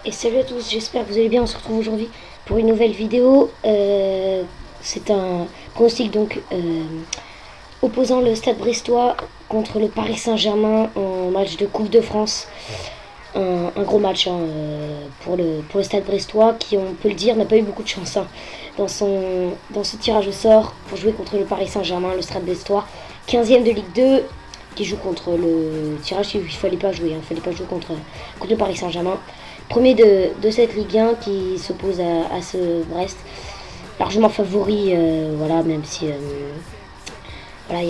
Et salut à tous, j'espère que vous allez bien. On se retrouve aujourd'hui pour une nouvelle vidéo. C'est un pronostic donc opposant le Stade Brestois contre le Paris Saint-Germain en match de Coupe de France. Un gros match pour le Stade Brestois qui, on peut le dire, n'a pas eu beaucoup de chance dans ce tirage au sort pour jouer contre le Paris Saint-Germain, le Stade Brestois, 15e de Ligue 2, qui joue contre le tirage il fallait pas jouer, fallait pas jouer contre le Paris Saint-Germain. Premier de cette Ligue 1 qui s'oppose à ce Brest, largement favori, voilà, même si voilà,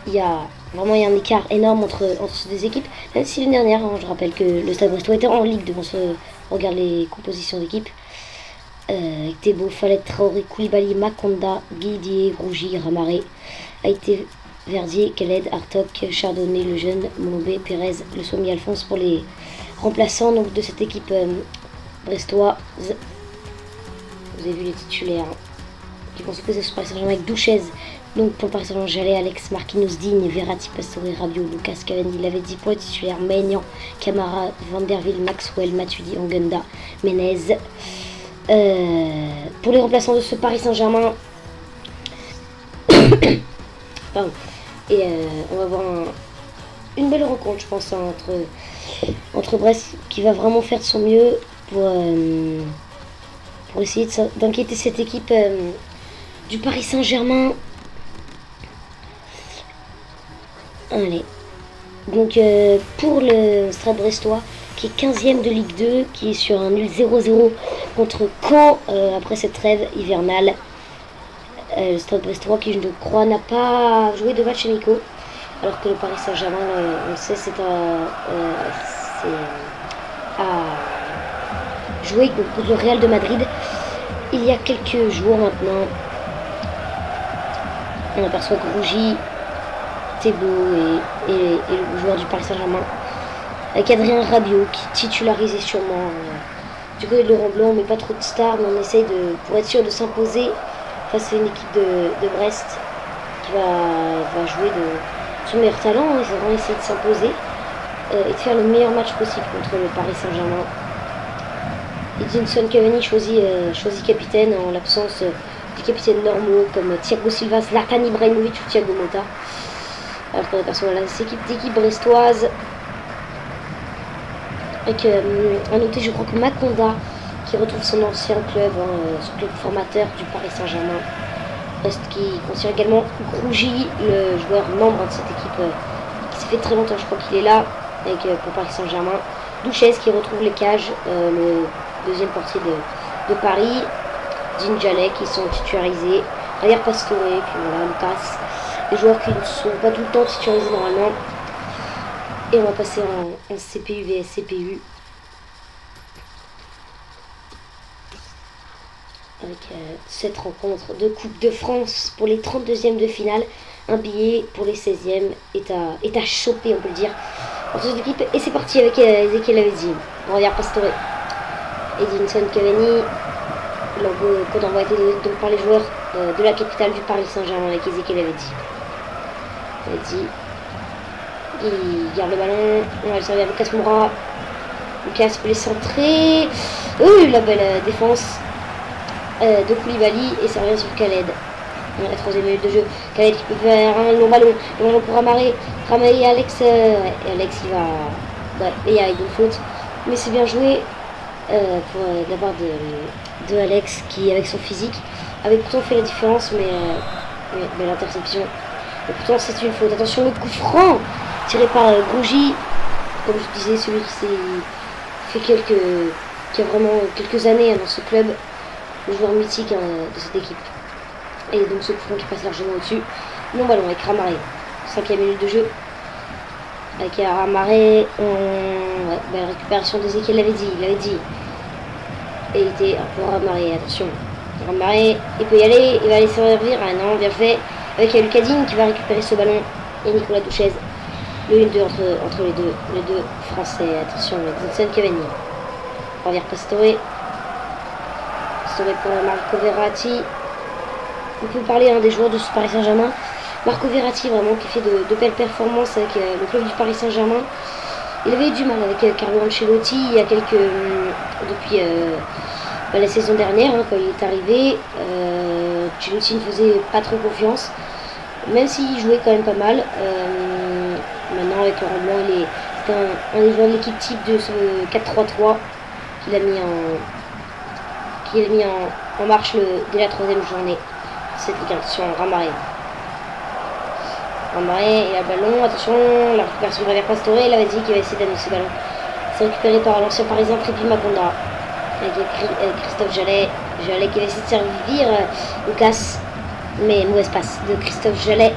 il y a vraiment un écart énorme entre ces deux équipes, même si l'année dernière, je rappelle que le Stade Brestois était en Ligue 2, on regarde les compositions d'équipe, avec Thébault, Falette, Traoré, Koulibaly, Makonda, Guidier, Rougy, Ramaré, Haïté, Verdier, Khaled, Hartog, Chardonnay, Le Jeune, Molobé, Pérez, Le Sommier, Alphonse pour les remplaçants donc, de cette équipe brestoise. Vous avez vu les titulaires qui vont s'opposer sur Paris Saint-Germain avec Douchez. Donc pour le Paris Saint-Germain, Jallet, Alex, Marquinhos, Digne, Verratti, Pastore, Rabiot, Lucas, Cavani, Lavezzi pour les titulaires, Maignan, Camara, Vanderville, Maxwell, Matuidi, Angunda, Menez. Pour les remplaçants de ce Paris Saint-Germain, pardon. Et on va voir une belle rencontre, je pense, entre Brest, qui va vraiment faire de son mieux pour essayer d'inquiéter cette équipe du Paris Saint-Germain. Allez. Donc pour le Stade Brestois, qui est 15e de Ligue 2, qui est sur un nul 0-0 contre Caen après cette trêve hivernale. Le Stade Brestois qui, je ne crois, n'a pas joué de match amicaux, alors que le Paris Saint-Germain, on le sait, c'est à jouer contre le Real de Madrid il y a quelques jours maintenant. On aperçoit Rougy, Thébault et le joueur du Paris Saint-Germain, avec Adrien Rabiot qui titularisé sûrement du côté de Laurent Blanc, mais pas trop de stars, mais on essaye pour être sûr de s'imposer face à une équipe de Brest qui va jouer de son meilleur talent. Ils vont vraiment essayer de s'imposer et de faire le meilleur match possible contre le Paris Saint-Germain. Edinson Cavani choisi capitaine en l'absence des capitaines normaux comme Thiago Silva, Zlatan Ibrahimovic ou Thiago Motta. Alors qu'on aperçoit cette équipe brestoise. Avec à noter, je crois que Makonda, qui retrouve son ancien club, son club formateur du Paris Saint-Germain. Brest qui considère également Rougy, le joueur membre de cette équipe, qui s'est fait très longtemps, je crois qu'il est là, avec pour Paris Saint-Germain. Douchez qui retrouve les cages, le deuxième portier de Paris. Digne, Jallet qui sont titularisés. Derrière Pastore, puis voilà, Lucas. Les joueurs qui ne sont pas tout le temps titularisés normalement. Et on va passer en CPU vs CPU. Avec cette rencontre de Coupe de France pour les 32e de finale. Un billet pour les 16e est à choper, on peut le dire, entre cette équipe. Et c'est parti avec Ezequiel Lavezzi. On regarde Pastore. Edinson Cavani. Le code d'envoi a été donné donc par les joueurs de la capitale du Paris Saint-Germain avec Ezequiel Lavezzi. Lavezzi. Il garde le ballon. On va le servir à Lucas Moura. Lucas peut les centrer. La belle défense de Koulibaly, et ça revient sur Khaled. La 3e minute de jeu. Khaled qui peut faire un long ballon. Le ballon pour Ramaré. Ramaré et Alex. Et Alex il va. Ouais, et il y a une faute. Mais c'est bien joué pour de la part de Alex qui, avec son physique, avait pourtant fait la différence, mais l'interception. Et pourtant c'est une faute. Attention, le coup franc tiré par Rougy. Comme je disais, celui qui a vraiment quelques années dans ce club. Le joueur mythique de cette équipe. Et donc ce coup franc qui passe largement au-dessus. Long ballon avec Ramaré. 5e minute de jeu. Avec Ramaré. Belle récupération d'Ezequiel Lavezzi. Et il était pour Ramaré. Attention. Ramaré, il peut y aller. Il va aller servir. Ah non, bien fait. Avec Lucadine qui va récupérer ce ballon. Et Nicolas Douchez. Le 1-2 entre les deux Français. Attention, Edinson Cavani. On revient Pastore. Pour Marco Verratti. On peut parler des joueurs de ce Paris Saint-Germain. Marco Verratti vraiment qui fait de belles performances avec le club du Paris Saint-Germain. Il avait eu du mal avec Carlo Ancelotti il y a depuis la saison dernière, hein, quand il est arrivé. Ancelotti ne faisait pas trop confiance, même s'il jouait quand même pas mal. Maintenant, avec Laurent Blanc, c'est un des joueurs de l'équipe type de ce 4-3-3 qu'il a mis en marche dès la 3e journée. Cette Ligue 1, attention, Ramaré. Ramaré et la ballon, attention, la récupération de Javier Pastore, il avait dit qu'il va essayer d'amener ce ballon. C'est récupéré par l'ancien parisien Frédéric Maconda. Avec Christophe Jallet. Jallet qui va essayer de servir Lucas. Mais mauvaise passe de Christophe Jallet.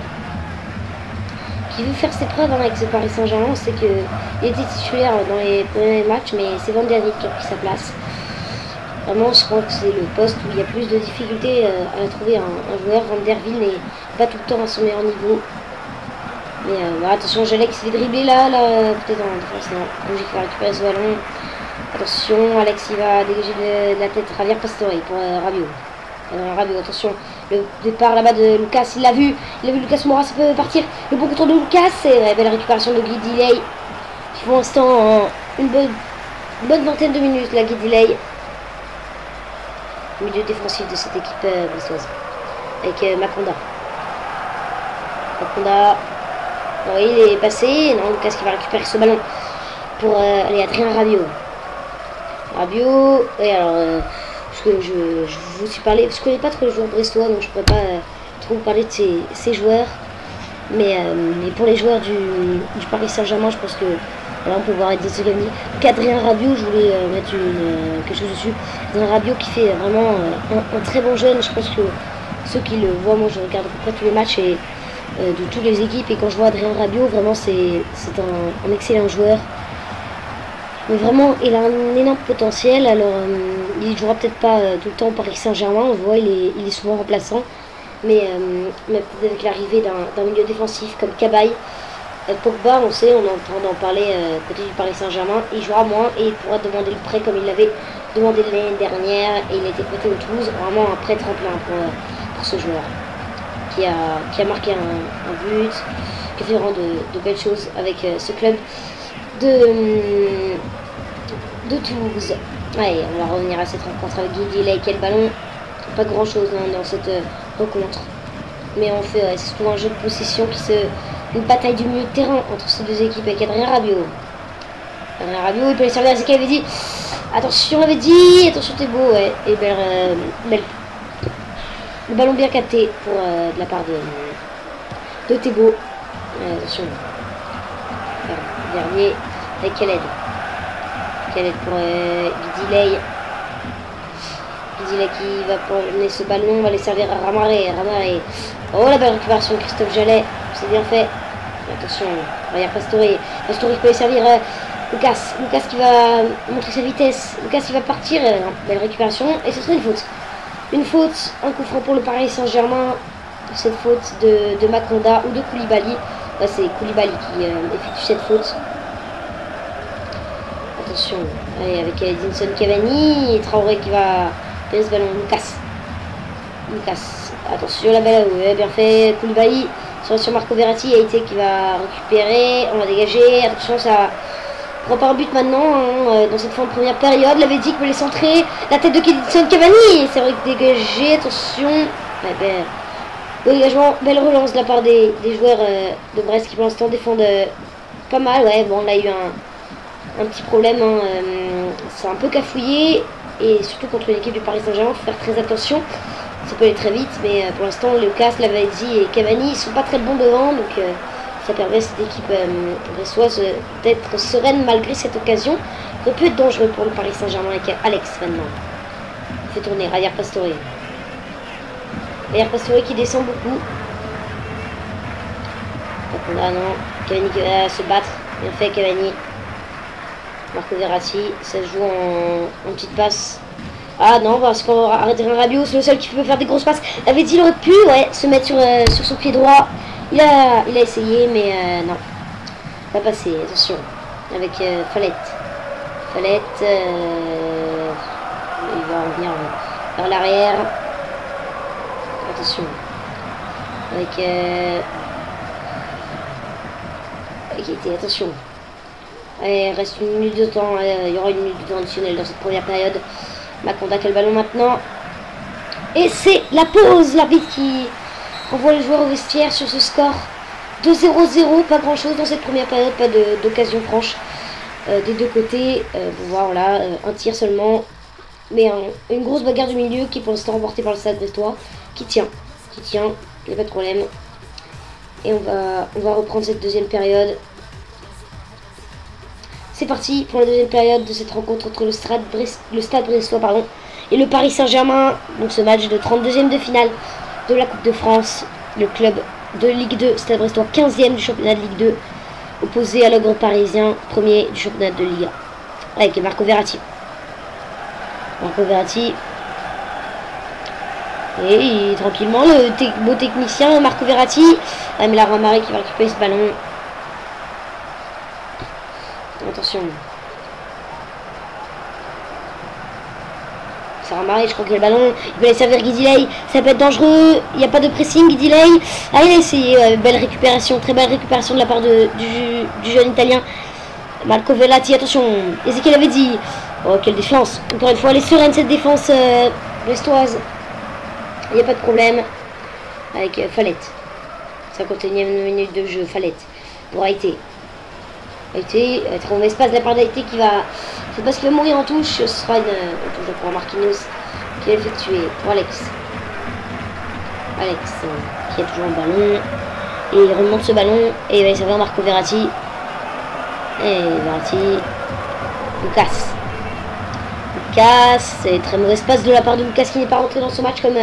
Qui veut faire ses preuves avec ce Paris Saint-Germain. C'est qu'il était titulaire dans les premiers matchs, mais c'est Van der Beek qui a pris sa place. Vraiment, je crois que c'est le poste où il y a plus de difficultés à trouver un joueur. Van der Beek n'est pas tout le temps à son meilleur niveau. Mais attention, Jallet qui se fait dribbler là peut-être en défense, non. Comme j'ai fait récupérer ce ballon. Attention, Alex il va dégager de la tête Javier Pastore pour Rabiot. Rabiot, attention, le départ là-bas de Lucas, il a vu Lucas Moura, ça peut partir. Le bon contrôle de Lucas, et belle récupération de Guy Delay. Qui pour l'instant une bonne vingtaine de minutes, la Guy Delay. Milieu défensif de cette équipe brestoise. Avec Maconda. Oui, il est passé. Non, Lucas qui va récupérer ce ballon pour aller Adrien Rabiot. Et alors, je vous suis parlé, je connais pas trop les joueurs brestois, donc je pourrais pas trop vous parler de ces joueurs. Mais pour les joueurs du Paris Saint-Germain, je pense que là on peut voir des économies. Adrien Rabiot, je voulais mettre quelque chose dessus. Adrien Rabiot qui fait vraiment un très bon jeune. Je pense que ceux qui le voient, moi je regarde à peu près tous les matchs et de toutes les équipes, et quand je vois Adrien Rabiot, vraiment c'est un excellent joueur. Mais vraiment, il a un énorme potentiel. Alors, il jouera peut-être pas tout le temps au Paris Saint-Germain. On voit, il est souvent remplaçant. Mais peut-être avec l'arrivée d'un milieu défensif comme Cabaye, Pogba, on sait, on entend en parler côté du Paris Saint-Germain. Il jouera moins et il pourra demander le prêt comme il l'avait demandé l'année dernière. Et il a été prêté au Toulouse. Vraiment un prêt tremplin pour ce joueur qui a marqué un but, qui a fait vraiment de belles choses avec ce club de Toulouse. Ouais, on va revenir à cette rencontre avec Guy Delay. Quel ballon, pas grand chose dans cette rencontre, mais on fait c'est surtout un jeu de possession une bataille du milieu de terrain entre ces deux équipes avec Adrien Rabiot. Il peut aller servir à Zeki, avait dit attention, attention t'es beau, ouais. Et belle le ballon bien capté pour de la part de Thébault. Attention. Dernier avec Khaled. Khaled pour Guy Delay. Guy Delay qui va mener ce ballon, va les servir à Ramaré. Oh, la belle récupération de Christophe Jallet. C'est bien fait. Attention, Javier Pastore. Pastore qui peut les servir Lucas. Lucas qui va montrer sa vitesse. Lucas qui va partir. Belle récupération. Et ce serait une faute. Un coup franc pour le Paris Saint-Germain. Cette faute de Maconda ou de Koulibaly. C'est Koulibaly qui effectue cette faute. Attention, allez, avec Edinson Cavani et Traoré qui va faire ce ballon. Lucas. Attention, la balle, ouais, bien fait. Koulibaly sur Marco Verratti, Haïté qui va récupérer. On va dégager. Attention, ça prend pas un but maintenant dans cette fin de première période. L'avait dit qu'il peut les centrer. La tête de Edinson Cavani. C'est vrai que dégagé. Attention. Ouais, beau dégagement. Belle relance de la part des joueurs de Brest qui pour l'instant défendent pas mal. Ouais, bon, là il y a eu un petit problème. C'est un peu cafouillé. Et surtout contre une équipe du Paris Saint-Germain, il faut faire très attention. Ça peut aller très vite, mais pour l'instant, Lucas, Lavezzi et Cavani ils sont pas très bons devant, donc ça permet à cette équipe brestoise d'être sereine malgré cette occasion. Ça peut être dangereux pour le Paris Saint-Germain avec Alex maintenant. Il fait tourner Javier Pastore. Javier Pastore qui descend beaucoup. Donc là, non, Cavani qui va se battre. Bien fait, Cavani. Marco Verratti, ça se joue en petite passe. Ah non, parce qu'on arrête Rabiot, c'est le seul qui peut faire des grosses passes. Avait dit il aurait pu se mettre sur son pied droit. Il a essayé, mais non. Pas passé, attention. Avec Fallette. Il va revenir vers l'arrière. Attention. Avec attention. Allez, il reste une minute de temps. Il y aura une minute de temps additionnelle dans cette première période. Maconda qui a le ballon maintenant. Et c'est la pause. L'arbitre qui envoie les joueurs au vestiaire sur ce score. 2-0-0. Pas grand chose dans cette première période. Pas d'occasion franche des deux côtés. Vous voir là, un tir seulement. Mais une grosse bagarre du milieu qui est pour l'instant remportée par le Stade Brestois. Qui tient. Il n'y a pas de problème. Et on va reprendre cette deuxième période. C'est parti pour la deuxième période de cette rencontre entre le Stade Brestois et le Paris Saint-Germain. Donc ce match de 32e de finale de la Coupe de France. Le club de Ligue 2, Stade Brestois, 15e du championnat de Ligue 2. Opposé à l'ogre parisien, premier du championnat de Ligue 1. Avec Marco Verratti. Et tranquillement, le beau technicien Marco Verratti. Ah, mais la Ramari qui va récupérer ce ballon. Attention. Ça Ramari, je crois qu'il y a le ballon. Il va aller servir Guidiley. Ça peut être dangereux. Il n'y a pas de pressing, Guidiley. Ah, il a essayé. Belle récupération. Très belle récupération de la part du jeune italien. Marco Verratti, attention. Ezequiel avait dit. Oh, quelle défense. Encore une fois, elle est sereine cette défense brestoise. Il n'y a pas de problème. Avec Fallette. 51e minute de jeu. Fallette. Pour Haïté. Haïté. Très mauvais espace de la part d'Haïté qui va. C'est parce qu'il va mourir en touche. Ce sera une touche pour Marquinhos qui va effectuer pour Alex. Qui a toujours un ballon. Et il remonte ce ballon. Et il va y servir Marco Verratti. Et Verratti. Lucas. C'est très mauvais espace de la part de Lucas qui n'est pas rentré dans ce match comme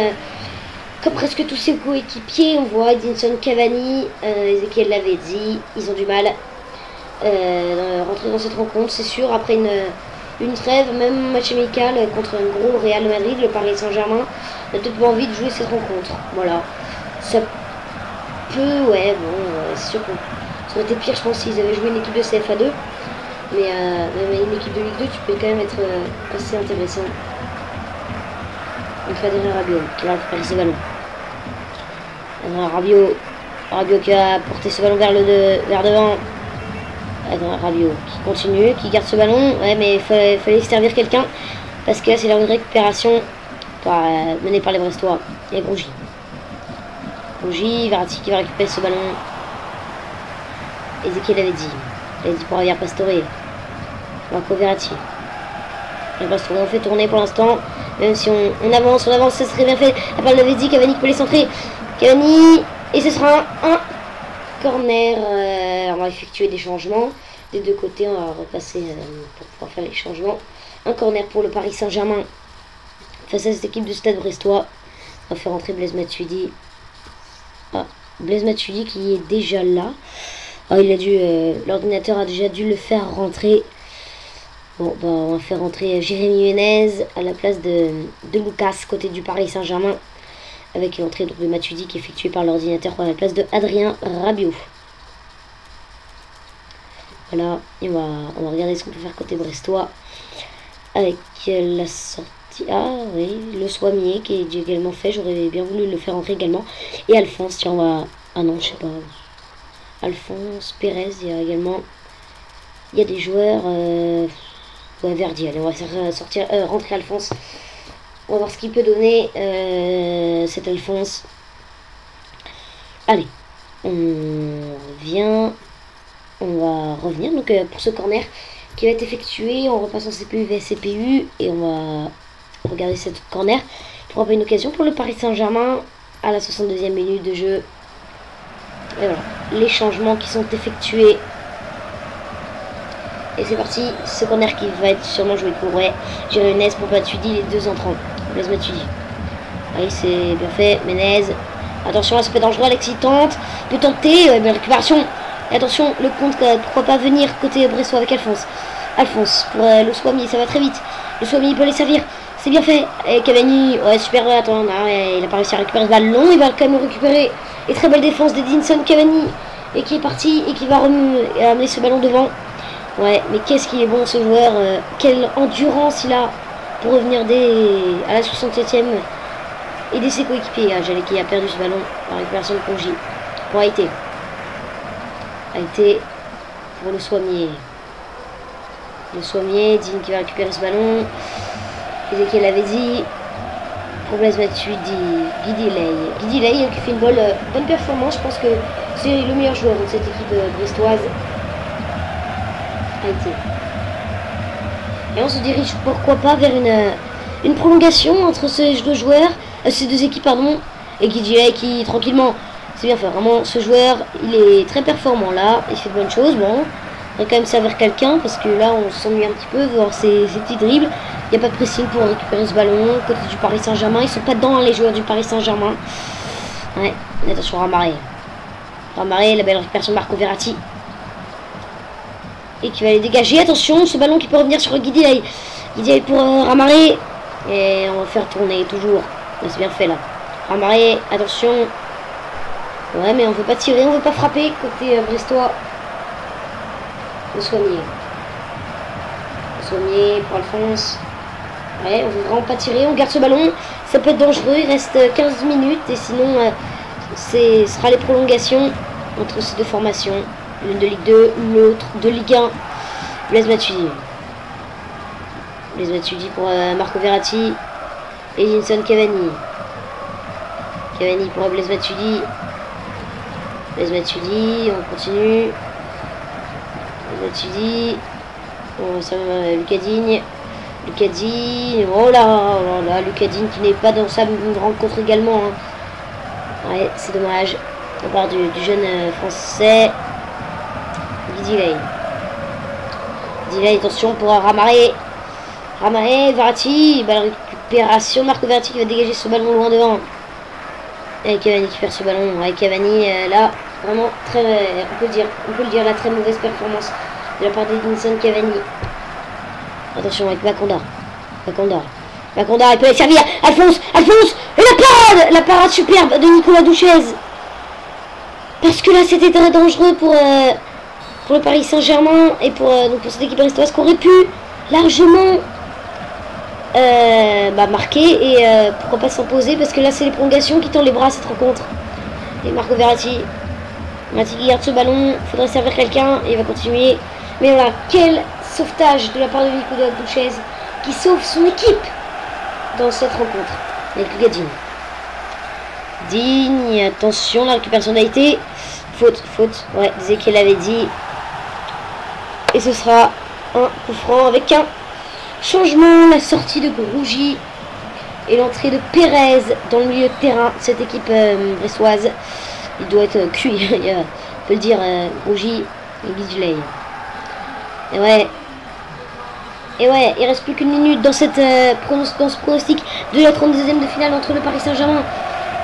presque tous ses coéquipiers. On voit Edinson Cavani, Ezequiel l'avait dit, ils ont du mal rentrer dans cette rencontre, c'est sûr. Après une trêve, même match amical contre un gros Real Madrid, le Paris Saint-Germain n'a peut-être pas envie de jouer cette rencontre. Voilà, ça peut, ouais, bon, c'est sûr que ça aurait été pire, je pense, s'ils avaient joué une équipe de CFA2. Mais une équipe de Ligue 2, tu peux quand même être assez intéressant. Une fois derrière Rabiot qui va récupérer ce ballon. Rabiot qui va porter ce ballon vers devant. Rabiot qui continue, qui garde ce ballon. Ouais, mais il fallait servir quelqu'un. Parce que là, c'est là une récupération menée par les Brestois. Et Grougy. Verratti qui va récupérer ce ballon. Ezequiel avait dit. Il a dit pour Javier Pastore. Marco Verratti. On fait tourner pour l'instant. Même si on avance, ça serait bien fait. La balle l'avait dit, Cavani qui peut les centrer. Cavani. Et ce sera un corner. On va effectuer des changements. Des deux côtés, on va repasser pour pouvoir faire les changements. Un corner pour le Paris Saint-Germain. Face à cette équipe de Stade Brestois. On va faire entrer Blaise Matuidi. Blaise Matuidi qui est déjà là. L'ordinateur a déjà dû le faire rentrer. Bon, on va faire rentrer Jérémy Menez à la place de Lucas, côté du Paris Saint-Germain. Avec l'entrée de Matuidi qui est effectuée par l'ordinateur à la place de Adrien Rabiot. Voilà, et on va regarder ce qu'on peut faire côté brestois. Avec la sortie. Ah oui, le Soimier qui est également fait. J'aurais bien voulu le faire rentrer également. Et Alphonse, tiens, on va. Ah non, je sais pas. Alphonse, Pérez, il y a également. Il y a des joueurs. Ouais, Verdi, allez, on va rentrer Alphonse. On va voir ce qu'il peut donner cet Alphonse. Allez, on revient. On va revenir donc pour ce corner qui va être effectué. On repasse en CPU vs CPU et on va regarder cette corner. Pourquoi pas une occasion pour le Paris Saint-Germain à la 62e minute de jeu. Et voilà, les changements qui sont effectués. Et c'est parti, ce corner qui va être sûrement joué pour vrai. Jérémy Menez pour Matuidi, les deux entrants. Blaise Matuidi. Oui, c'est bien fait. Menez. Attention, aspect dangereux, Alexis tente. Peut tenter, belle récupération. Et attention, le compte, pourquoi pas venir côté Brestois avec Alphonse. Alphonse pour le Soimier, ça va très vite. Le Soimier peut les servir. C'est bien fait. Et Cavani, ouais, super. Attends, il a pas réussi à récupérer ce ballon. Il va quand même le récupérer. Et très belle défense d'Edinson Cavani. Et qui est parti et qui va amener ce ballon devant. Ouais, mais qu'est-ce qu'il est bon ce joueur. Quelle endurance il a pour revenir à la 67e. Aider ses coéquipiers. Jalé qui a perdu ce ballon. La récupération de Congy. Pour Haïté. Haïté pour le Soimier. Le Sommier, Digne qui va récupérer ce ballon. Ezekiel avait dit. Pour Blaise Matuidi, Guidi Ley qui fait une bonne performance. Je pense que c'est le meilleur joueur de cette équipe brestoise. Et on se dirige pourquoi pas vers une prolongation entre ces deux joueurs, ces deux équipes pardon. Et Guidi Ley qui tranquillement, c'est bien fait. Vraiment ce joueur, il est très performant là, il fait de bonnes choses. Bon, on va quand même servir quelqu'un parce que là on s'ennuie un petit peu voir ces petits dribbles. Il n'y a pas de pressing pour récupérer ce ballon. Côté du Paris Saint-Germain, ils sont pas dedans les joueurs du Paris Saint-Germain. Ouais, attention Ramaré. Ramaré, la belle récupération de Marco Verratti. Et qui va les dégager. Attention, ce ballon qui peut revenir sur Guidi Ley. Guidi Ley pour Ramaré. Et on va faire tourner toujours. C'est bien fait là. Ramaré, attention. Ouais, mais on veut pas tirer, on veut pas frapper côté brestois. Le Soignier. Le Soignier pour Alphonse. Ouais, on veut vraiment pas tirer, on garde ce ballon. Ça peut être dangereux, il reste 15 minutes. Et sinon, ce sera les prolongations entre ces deux formations. L'une de Ligue 2, l'autre de Ligue 1. Blaise Matuidi. Blaise Matuidi pour Marco Verratti. Et Edinson Cavani. Cavani pour Blaise Matuidi. Blaise Matuidi, on continue. Blaise Matuidi. Bon, ça va, Lucas Digne. Lucas Digne. Oh là, Lucas Digne qui n'est pas dans sa rencontre également. Hein. Ouais, c'est dommage. On part du jeune français. Guidi Ley. Guidi Ley, attention pour Ramaré. Ramaré, Verratti. Balle récupération. Marco Verratti qui va dégager ce ballon loin devant. Et Cavani qui perd ce ballon. Ouais, Cavani là, vraiment très, on peut le dire, la très mauvaise performance de la part d'Edinson Cavani. Attention avec Makonda. Makonda, il peut les servir. Alphonse, et la parade superbe de Nicolas Douchez. Parce que là, c'était très dangereux pour le Paris Saint-Germain et pour cette équipe brestoise qui aurait pu largement marquer et pourquoi pas s'imposer parce que là c'est les prolongations qui tendent les bras à cette rencontre. Et Marco Verratti qui garde ce ballon, il faudrait servir quelqu'un et il va continuer. Mais voilà, quel sauvetage de la part de Nicolas Douchez qui sauve son équipe dans cette rencontre avec Lucas Digne. Digne, attention, la récupération a été faute, ouais, Ezekiel avait dit. Et ce sera un coup franc avec un changement, la sortie de Grougy et l'entrée de Pérez dans le milieu de terrain de cette équipe brestoise. Il doit être cuit, on peut le dire, Grougy et Guidi Ley. Et ouais, il reste plus qu'une minute dans ce pronostic de la 32e de finale entre le Paris Saint-Germain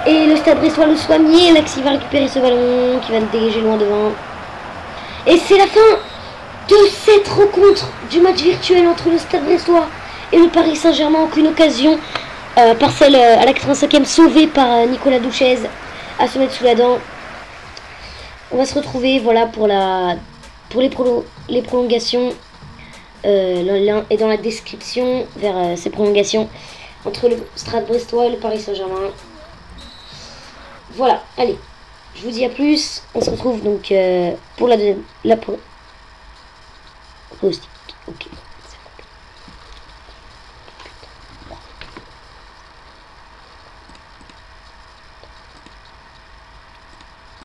et le Stade Brestois. Le Soignier là qui va récupérer ce ballon, qui va dégager loin devant. Et c'est la fin de cette rencontre du match virtuel entre le Stade Brestois et le Paris Saint-Germain. Aucune occasion, par celle à la 85e sauvée par Nicolas Douchez à se mettre sous la dent. On va se retrouver voilà pour les prolongations. Le lien est dans la description vers ces prolongations entre le Stade Brestois et le Paris Saint-Germain. Voilà, allez, je vous dis à plus. On se retrouve donc pour la pronostic. Ok.